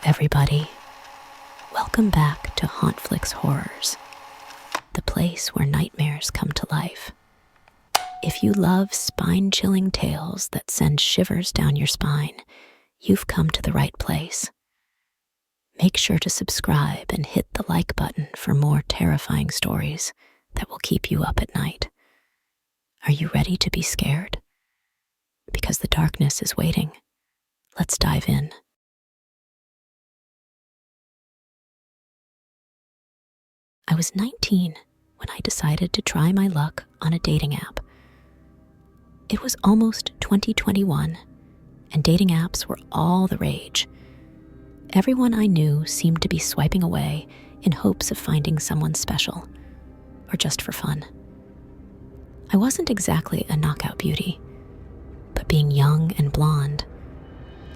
everybody. Welcome back to Hauntflix Horrors, the place where nightmares come to life. If you love spine-chilling tales that send shivers down your spine, you've come to the right place. Make sure to subscribe and hit the like button for more terrifying stories that will keep you up at night. Are you ready to be scared? Because the darkness is waiting. Let's dive in. I was 19 when I decided to try my luck on a dating app. It was almost 2021, and dating apps were all the rage. Everyone I knew seemed to be swiping away in hopes of finding someone special, or just for fun. I wasn't exactly a knockout beauty, but being young and blonde,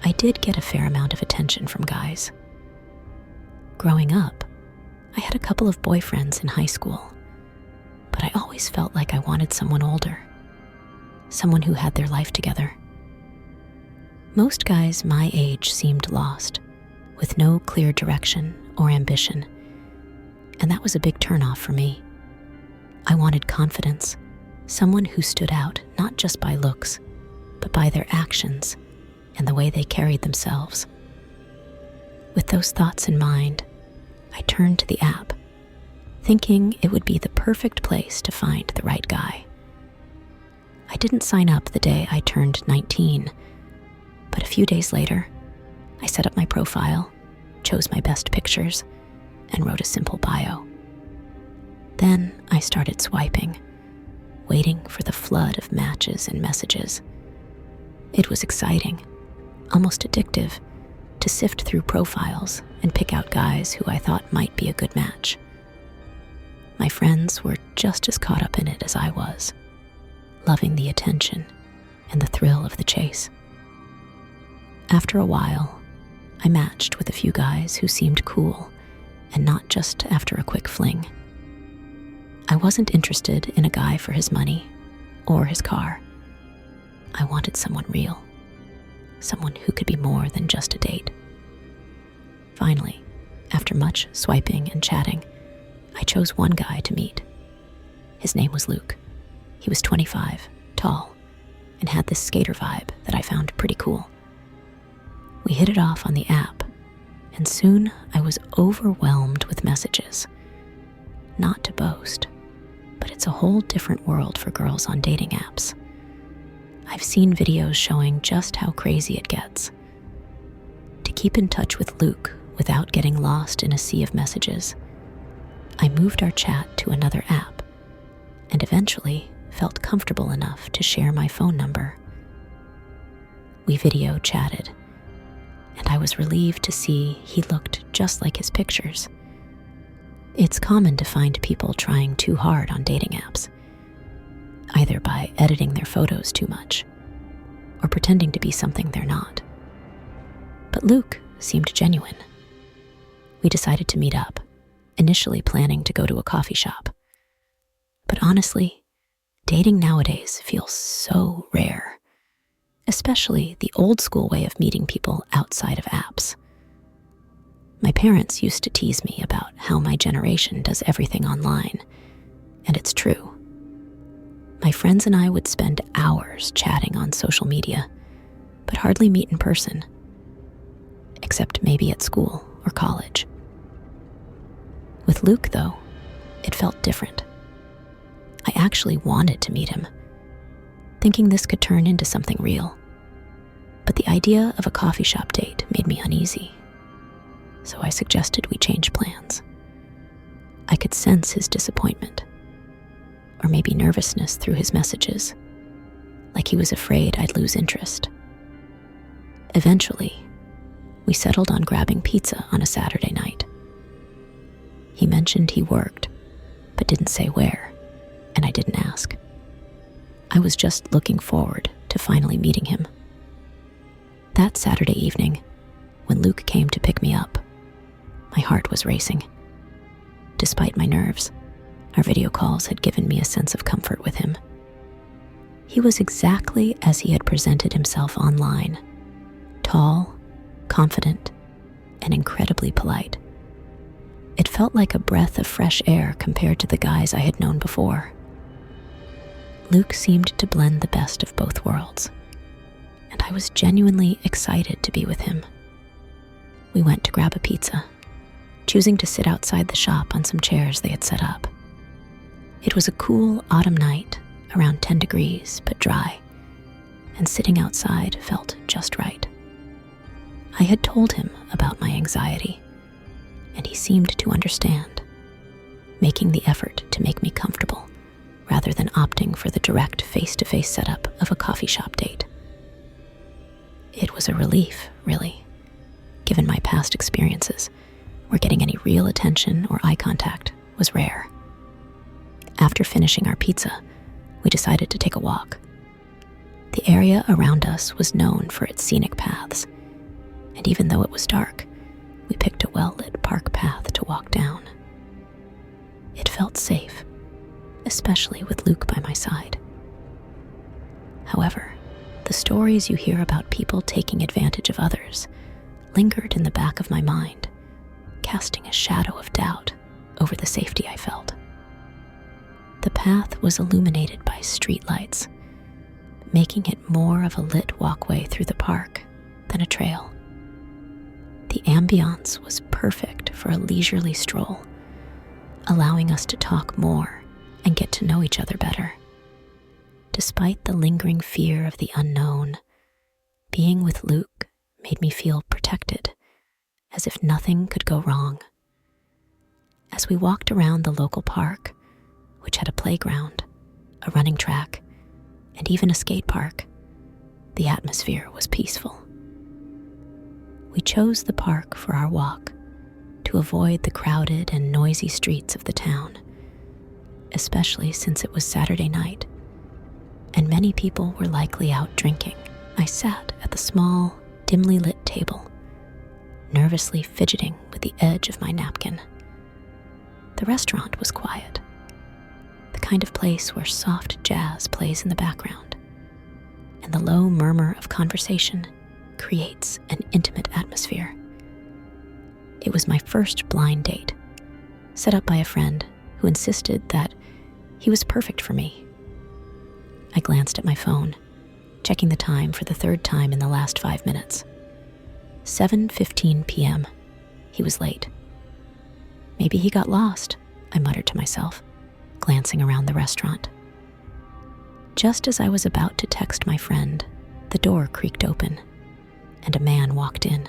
I did get a fair amount of attention from guys. Growing up, I had a couple of boyfriends in high school, but I always felt like I wanted someone older, someone who had their life together. Most guys my age seemed lost, with no clear direction or ambition, and that was a big turnoff for me. I wanted confidence, someone who stood out not just by looks, but by their actions and the way they carried themselves. With those thoughts in mind, I turned to the app, thinking it would be the perfect place to find the right guy. I didn't sign up the day I turned 19, but a few days later, I set up my profile, chose my best pictures, and wrote a simple bio. Then I started swiping, waiting for the flood of matches and messages. It was exciting, almost addictive, to sift through profiles and pick out guys who I thought might be a good match. My friends were just as caught up in it as I was, loving the attention and the thrill of the chase. After a while, I matched with a few guys who seemed cool and not just after a quick fling. I wasn't interested in a guy for his money or his car. I wanted someone real, someone who could be more than just a date. Finally, after much swiping and chatting, I chose one guy to meet. His name was Luke. He was 25, tall, and had this skater vibe that I found pretty cool. We hit it off on the app, and soon I was overwhelmed with messages. Not to boast, but it's a whole different world for girls on dating apps. I've seen videos showing just how crazy it gets. To keep in touch with Luke without getting lost in a sea of messages, I moved our chat to another app and eventually felt comfortable enough to share my phone number. We video chatted, and I was relieved to see he looked just like his pictures. It's common to find people trying too hard on dating apps, either by editing their photos too much or pretending to be something they're not. But Luke seemed genuine. We decided to meet up, initially planning to go to a coffee shop. But honestly, dating nowadays feels so rare, especially the old school way of meeting people outside of apps. My parents used to tease me about how my generation does everything online, and it's true. My friends and I would spend hours chatting on social media, but hardly meet in person, except maybe at school or college. With Luke, though, it felt different. I actually wanted to meet him, thinking this could turn into something real. But the idea of a coffee shop date made me uneasy, so I suggested we change plans. I could sense his disappointment, or maybe nervousness through his messages, like he was afraid I'd lose interest. Eventually, we settled on grabbing pizza on a Saturday night. He mentioned he worked, but didn't say where, and I didn't ask. I was just looking forward to finally meeting him. That Saturday evening, when Luke came to pick me up, my heart was racing. Despite my nerves, our video calls had given me a sense of comfort with him. He was exactly as he had presented himself online, tall, confident, and incredibly polite. It felt like a breath of fresh air compared to the guys I had known before. Luke seemed to blend the best of both worlds, and I was genuinely excited to be with him. We went to grab a pizza, choosing to sit outside the shop on some chairs they had set up. It was a cool autumn night, around 10 degrees, but dry, and sitting outside felt just right. I had told him about my anxiety, and he seemed to understand, making the effort to make me comfortable rather than opting for the direct face-to-face setup of a coffee shop date. It was a relief, really, given my past experiences, where getting any real attention or eye contact was rare. After finishing our pizza, we decided to take a walk. The area around us was known for its scenic paths, and even though it was dark, we picked a well-lit park path to walk down. It felt safe, especially with Luke by my side. However, the stories you hear about people taking advantage of others lingered in the back of my mind, casting a shadow of doubt over the safety I felt. The path was illuminated by streetlights, making it more of a lit walkway through the park than a trail. The ambiance was perfect for a leisurely stroll, allowing us to talk more and get to know each other better. Despite the lingering fear of the unknown, being with Luke made me feel protected, as if nothing could go wrong. As we walked around the local park, which had a playground, a running track, and even a skate park, the atmosphere was peaceful. We chose the park for our walk to avoid the crowded and noisy streets of the town, especially since it was Saturday night, and many people were likely out drinking. I sat at the small, dimly lit table, nervously fidgeting with the edge of my napkin. The restaurant was quiet, the kind of place where soft jazz plays in the background, and the low murmur of conversation creates an intimate atmosphere. It was my first blind date, set up by a friend who insisted that he was perfect for me. I glanced at my phone, checking the time for the third time in the last 5 minutes. 7:15 p.m. He was late. Maybe he got lost, I muttered to myself, glancing around the restaurant. Just as I was about to text my friend, the door creaked open, and a man walked in.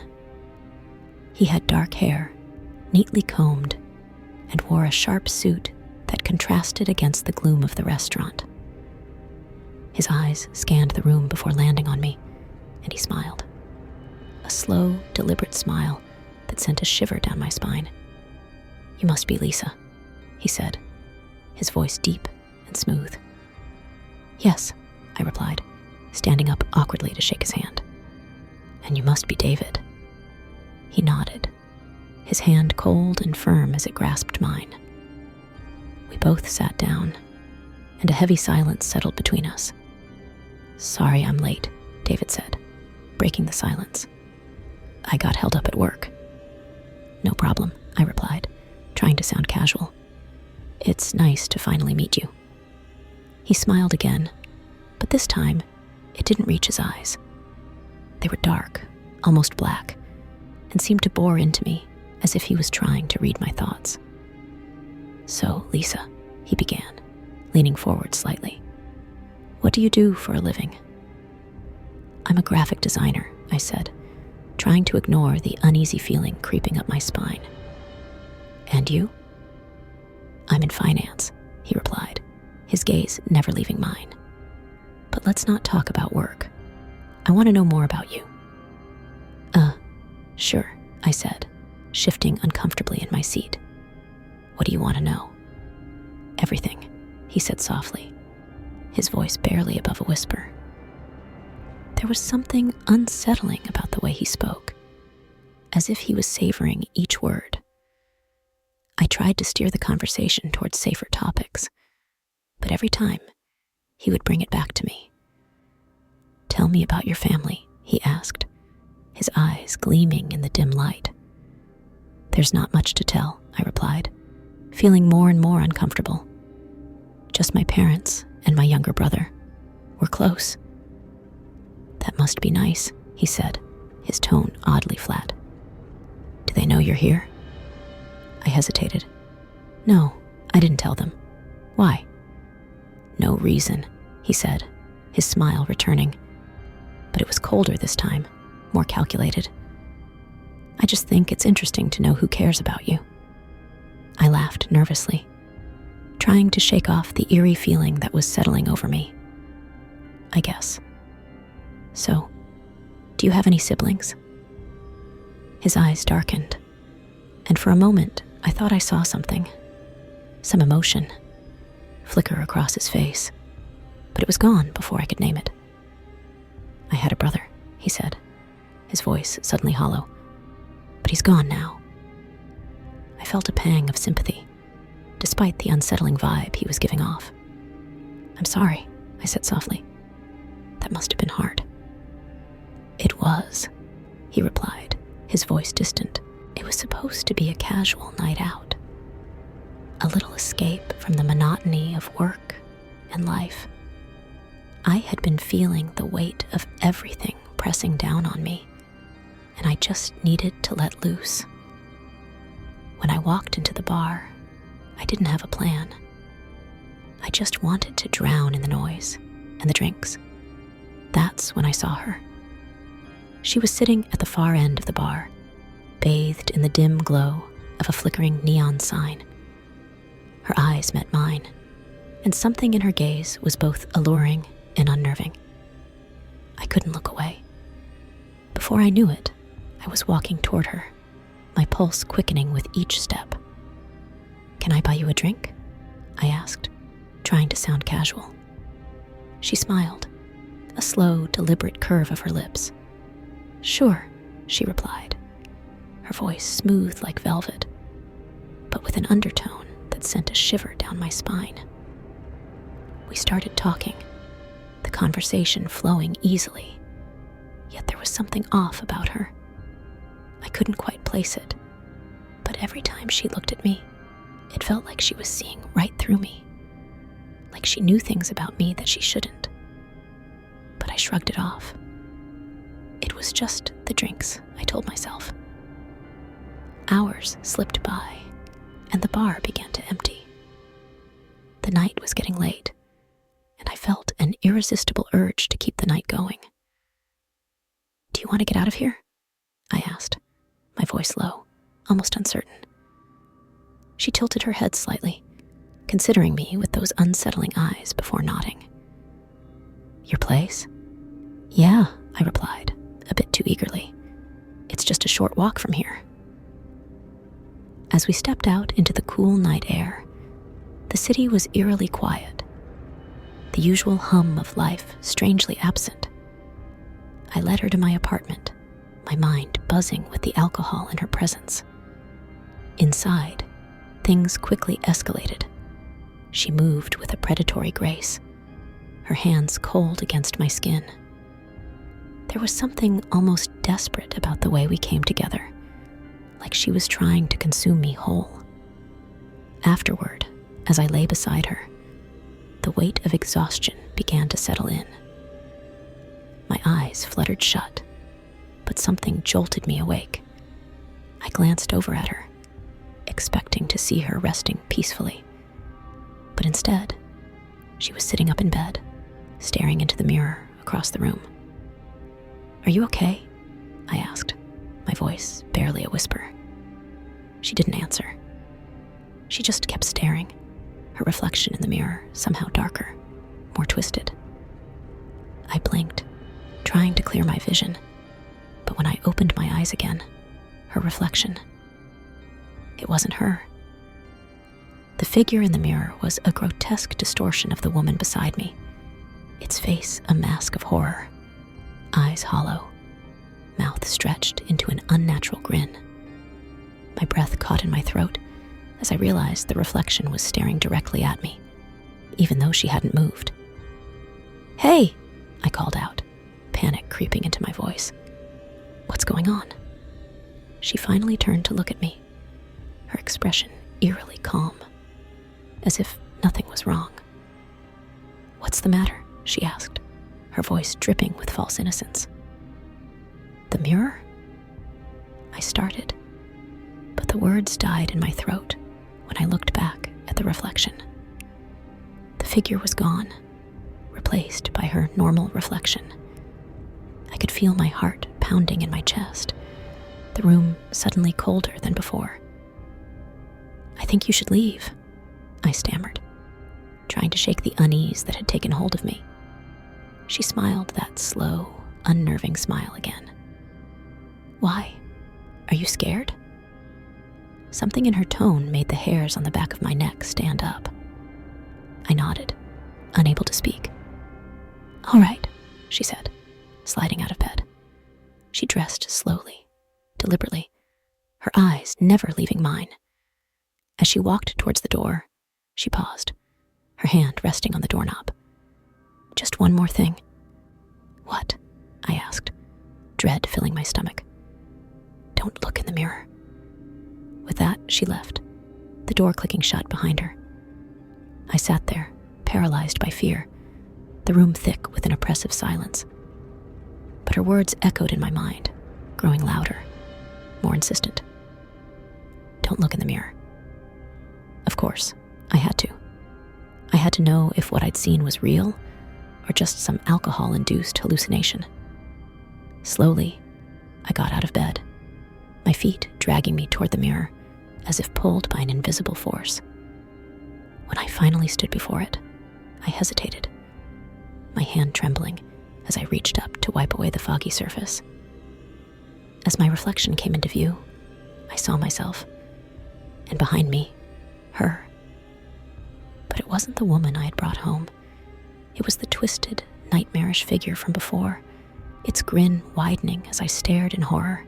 He had dark hair, neatly combed, and wore a sharp suit that contrasted against the gloom of the restaurant. His eyes scanned the room before landing on me, and he smiled. A slow, deliberate smile that sent a shiver down my spine. "You must be Lisa," he said, his voice deep and smooth. "Yes," I replied, standing up awkwardly to shake his hand. "And you must be David." He nodded, his hand cold and firm as it grasped mine. We both sat down, and a heavy silence settled between us. "Sorry I'm late," David said, breaking the silence. "I got held up at work." "No problem," I replied, trying to sound casual. "It's nice to finally meet you." He smiled again, but this time it didn't reach his eyes. They were dark, almost black, and seemed to bore into me as if he was trying to read my thoughts. "So, Lisa," he began, leaning forward slightly, "what do you do for a living?" "I'm a graphic designer," I said, trying to ignore the uneasy feeling creeping up my spine. "And you?" "I'm in finance," he replied, his gaze never leaving mine. "But let's not talk about work. I want to know more about you." Sure," I said, shifting uncomfortably in my seat. "What do you want to know?" "Everything," he said softly, his voice barely above a whisper. There was something unsettling about the way he spoke, as if he was savoring each word. I tried to steer the conversation towards safer topics, but every time, he would bring it back to me. "Tell me about your family," he asked, his eyes gleaming in the dim light. "There's not much to tell," I replied, feeling more and more uncomfortable. "Just my parents and my younger brother. We're close." "That must be nice," he said, his tone oddly flat. "Do they know you're here?" I hesitated. "No, I didn't tell them. Why?" "No reason," he said, his smile returning. But it was colder this time, more calculated. "I just think it's interesting to know who cares about you." I laughed nervously, trying to shake off the eerie feeling that was settling over me. "I guess. So, do you have any siblings?" His eyes darkened, and for a moment I thought I saw something, some emotion, flicker across his face, but it was gone before I could name it. "I had a brother," he said, his voice suddenly hollow, "but he's gone now." I felt a pang of sympathy, despite the unsettling vibe he was giving off. "I'm sorry," I said softly. "That must have been hard." "It was," he replied, his voice distant. "It was supposed to be a casual night out, a little escape from the monotony of work and life. I had been feeling the weight of everything pressing down on me, and I just needed to let loose. When I walked into the bar, I didn't have a plan. I just wanted to drown in the noise and the drinks. That's when I saw her. She was sitting at the far end of the bar, bathed in the dim glow of a flickering neon sign. Her eyes met mine, and something in her gaze was both alluring and unnerving. I couldn't look away. Before I knew it, I was walking toward her, my pulse quickening with each step. "Can I buy you a drink?" I asked, trying to sound casual. She smiled, a slow, deliberate curve of her lips. "Sure," she replied, her voice smooth like velvet, but with an undertone that sent a shiver down my spine. We started talking, the conversation flowing easily, yet there was something off about her. I couldn't quite place it, but every time she looked at me, it felt like she was seeing right through me, like she knew things about me that she shouldn't. But I shrugged it off. It was just the drinks, I told myself. Hours slipped by, and the bar began to empty. The night was getting late, and I felt an irresistible urge to keep the night going. "Do you want to get out of here?" I asked, my voice low, almost uncertain. She tilted her head slightly, considering me with those unsettling eyes before nodding. "Your place?" "Yeah," I replied, a bit too eagerly. "It's just a short walk from here." As we stepped out into the cool night air, the city was eerily quiet, the usual hum of life strangely absent. I led her to my apartment, my mind buzzing with the alcohol in her presence. Inside, things quickly escalated. She moved with a predatory grace, her hands cold against my skin. There was something almost desperate about the way we came together, like she was trying to consume me whole. Afterward, as I lay beside her, the weight of exhaustion began to settle in. My eyes fluttered shut, but something jolted me awake. I glanced over at her, expecting to see her resting peacefully. But instead, she was sitting up in bed, staring into the mirror across the room. "Are you okay?" I asked, my voice barely a whisper. She didn't answer. She just kept staring, her reflection in the mirror somehow darker, more twisted. I blinked, trying to clear my vision, but when I opened my eyes again, her reflection. It wasn't her. The figure in the mirror was a grotesque distortion of the woman beside me, its face a mask of horror, eyes hollow, mouth stretched into an unnatural grin. My breath caught in my throat as I realized the reflection was staring directly at me, even though she hadn't moved. "Hey!" I called out, panic creeping into my voice. "What's going on?" She finally turned to look at me, expression eerily calm, as if nothing was wrong. "What's the matter?" she asked, her voice dripping with false innocence. "The mirror?" I started, but the words died in my throat when I looked back at the reflection. The figure was gone, replaced by her normal reflection. I could feel my heart pounding in my chest, the room suddenly colder than before. "I think you should leave," I stammered, trying to shake the unease that had taken hold of me. She smiled that slow, unnerving smile again. "Why? Are you scared?" Something in her tone made the hairs on the back of my neck stand up. I nodded, unable to speak. "All right," she said, sliding out of bed. She dressed slowly, deliberately, her eyes never leaving mine. As she walked towards the door, she paused, her hand resting on the doorknob. "Just one more thing." "What?" I asked, dread filling my stomach. "Don't look in the mirror." With that, she left, the door clicking shut behind her. I sat there, paralyzed by fear, the room thick with an oppressive silence. But her words echoed in my mind, growing louder, more insistent. "Don't look in the mirror." Of course, I had to. I had to know if what I'd seen was real or just some alcohol-induced hallucination. Slowly, I got out of bed, my feet dragging me toward the mirror as if pulled by an invisible force. When I finally stood before it, I hesitated, my hand trembling as I reached up to wipe away the foggy surface. As my reflection came into view, I saw myself, and behind me, her. But it wasn't the woman I had brought home. It was the twisted, nightmarish figure from before, its grin widening as I stared in horror.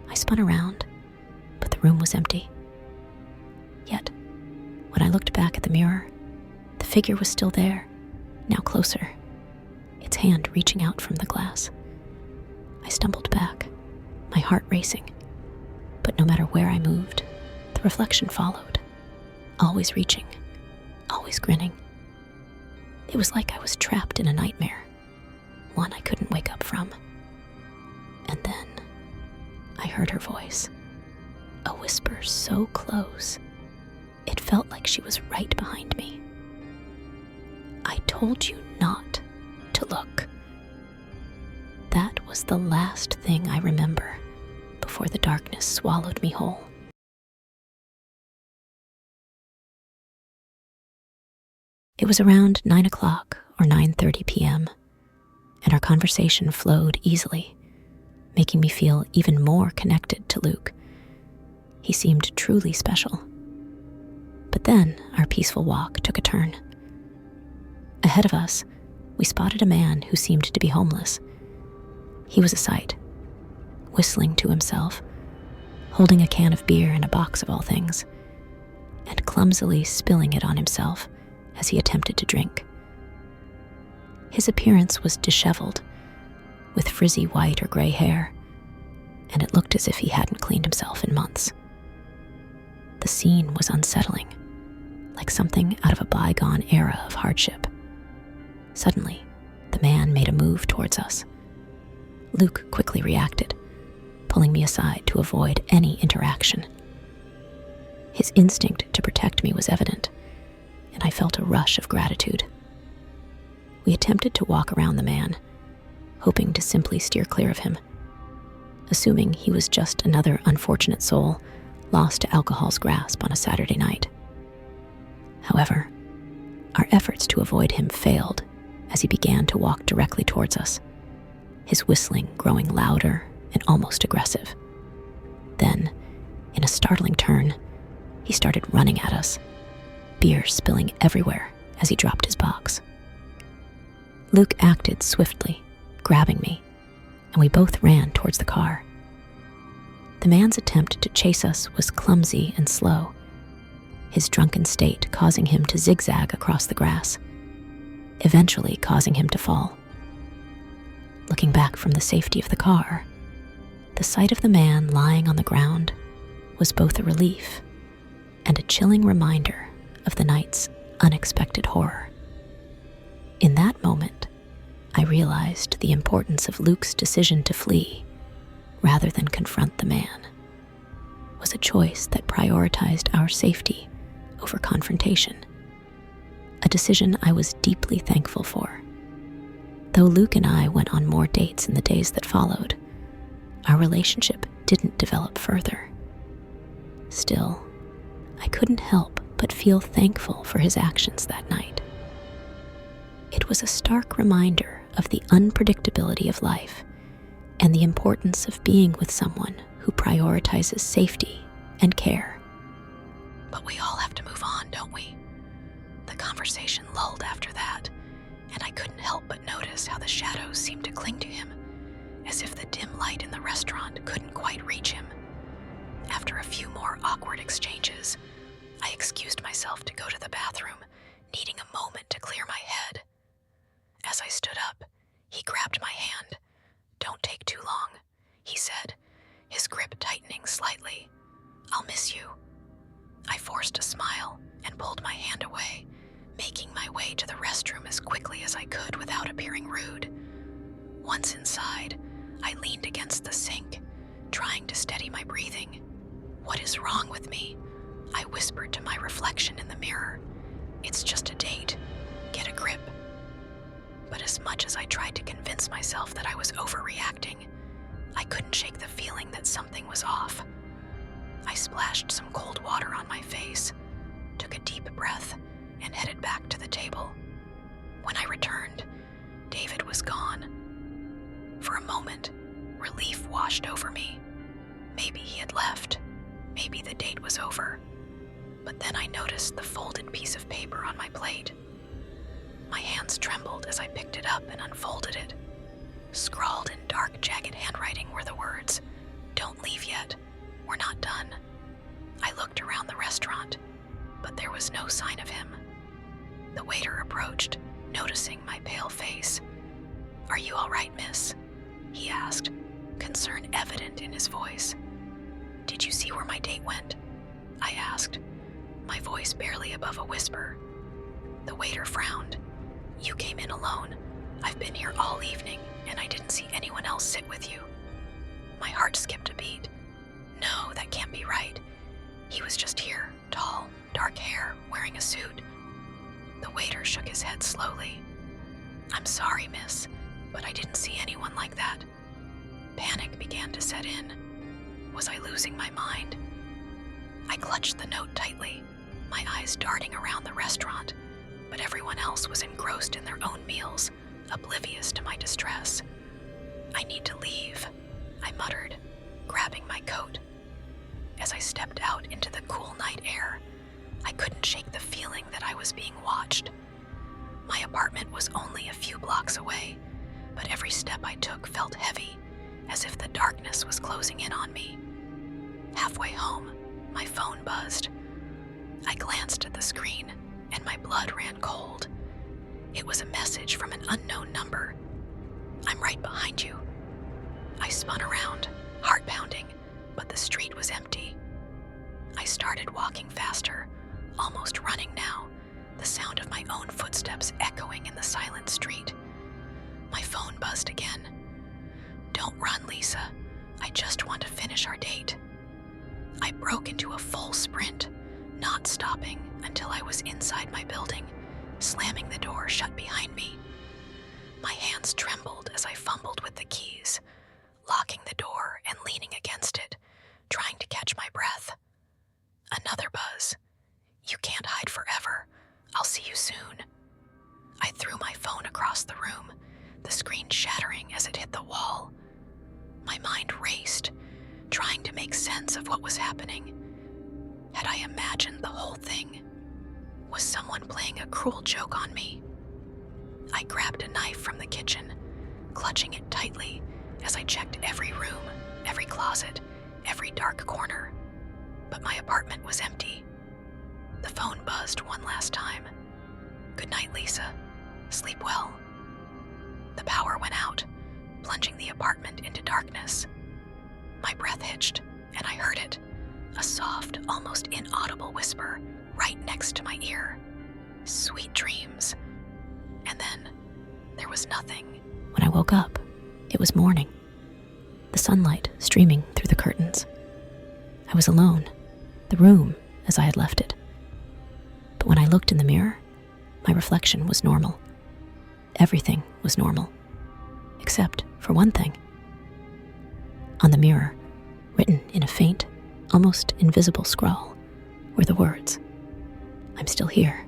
I spun around, but the room was empty. Yet, when I looked back at the mirror, the figure was still there, now closer, its hand reaching out from the glass. I stumbled back, my heart racing, but no matter where I moved, the reflection followed, always reaching, always grinning. It was like I was trapped in a nightmare, one I couldn't wake up from. And then I heard her voice, a whisper so close, it felt like she was right behind me. "I told you not to look." That was the last thing I remember before the darkness swallowed me whole. It was around 9 o'clock or 9:30 p.m., and our conversation flowed easily, making me feel even more connected to Luke. He seemed truly special. But then our peaceful walk took a turn. Ahead of us, we spotted a man who seemed to be homeless. He was a sight, whistling to himself, holding a can of beer in a box of all things, and clumsily spilling it on himself as he attempted to drink. His appearance was disheveled, with frizzy white or gray hair, and it looked as if he hadn't cleaned himself in months. The scene was unsettling, like something out of a bygone era of hardship. Suddenly, the man made a move towards us. Luke quickly reacted, pulling me aside to avoid any interaction. His instinct to protect me was evident, and I felt a rush of gratitude. We attempted to walk around the man, hoping to simply steer clear of him, assuming he was just another unfortunate soul lost to alcohol's grasp on a Saturday night. However, our efforts to avoid him failed as he began to walk directly towards us, his whistling growing louder and almost aggressive. Then, in a startling turn, he started running at us, beer spilling everywhere as he dropped his box. Luke acted swiftly, grabbing me, and we both ran towards the car. The man's attempt to chase us was clumsy and slow, his drunken state causing him to zigzag across the grass, eventually causing him to fall. Looking back from the safety of the car, the sight of the man lying on the ground was both a relief and a chilling reminder of the night's unexpected horror. In that moment, I realized the importance of Luke's decision to flee rather than confront the man was a choice that prioritized our safety over confrontation, a decision I was deeply thankful for. Though Luke and I went on more dates in the days that followed, our relationship didn't develop further. Still, I couldn't help but feel thankful for his actions that night. It was a stark reminder of the unpredictability of life and the importance of being with someone who prioritizes safety and care. But we all have to move on, don't we? The conversation lulled after that, and I couldn't help but notice how the shadows seemed to cling to him, as if the dim light in the restaurant couldn't quite reach him. After a few more awkward exchanges, I excused myself to go to the bathroom, needing a moment to clear my head. As I stood up, he grabbed my hand. "Don't take too long," he said, his grip tightening slightly. "I'll miss you." I forced a smile and pulled my hand away, making my way to the restroom as quickly as I could without appearing rude. Once inside, I leaned against the sink, trying to steady my breathing. "What is wrong with me?" I whispered to my reflection in the mirror. "It's just a date. Get a grip." But as much as I tried to convince myself that I was overreacting, I couldn't shake the feeling that something was off. I splashed some cold water on my face, took a deep breath, and headed back to the table. When I returned, David was gone. For a moment, relief washed over me. Maybe he had left. Maybe the date was over. But then I noticed the folded piece of paper on my plate. My hands trembled as I picked it up and unfolded it. Scrawled in dark, jagged handwriting were the words, "Don't leave yet. We're not done." I looked around the restaurant, but there was no sign of him. The waiter approached, noticing my pale face. "Are you all right, miss?" he asked, concern evident in his voice. "Did you see where my date went?" I asked, my voice barely above a whisper. The waiter frowned. "You came in alone. I've been here all evening, and I didn't see anyone else sit with you." My heart skipped a beat. No, that can't be right. He was just here, tall, dark hair, wearing a suit. The waiter shook his head slowly. "I'm sorry, miss, but I didn't see anyone like that." Panic began to set in. Was I losing my mind? I clutched the note tightly, my eyes darting around the restaurant, but everyone else was engrossed in their own meals, oblivious to my distress. "I need to leave," I muttered, grabbing my coat. As I stepped out into the cool night air, I couldn't shake the feeling that I was being watched. My apartment was only a few blocks away, but every step I took felt heavy, as if the darkness was closing in on me. Halfway home, my phone buzzed. I glanced at the screen, and my blood ran cold. It was a message from an unknown number. "I'm right behind you." I spun around, heart pounding, but the street was empty. I started walking faster, almost running now, the sound of my own footsteps echoing in the silent street. My phone buzzed again. "Don't run, Lisa. I just want to finish our date." I broke into a full sprint, not stopping until I was inside my building, slamming the door shut behind me. My hands trembled as I fumbled with the keys, locking the door and leaning against it, trying to catch my breath. Another buzz. "You can't hide forever. I'll see you soon." I threw my phone across the room, the screen shattering as it hit the wall. My mind raced, trying to make sense of what was happening. Had I imagined the whole thing? Was someone playing a cruel joke on me? I grabbed a knife from the kitchen, clutching it tightly as I checked every room, every closet, every dark corner. But my apartment was empty. The phone buzzed one last time. "Good night, Lisa. Sleep well." The power went out, plunging the apartment into darkness. My breath hitched, and I heard it, a soft, almost inaudible whisper right next to my ear. "Sweet dreams." And then there was nothing. When I woke up, it was morning, the sunlight streaming through the curtains. I was alone, the room as I had left it. But when I looked in the mirror, my reflection was normal. Everything was normal, except for one thing. On the mirror, written in a faint, almost invisible scrawl, were the words, "I'm still here."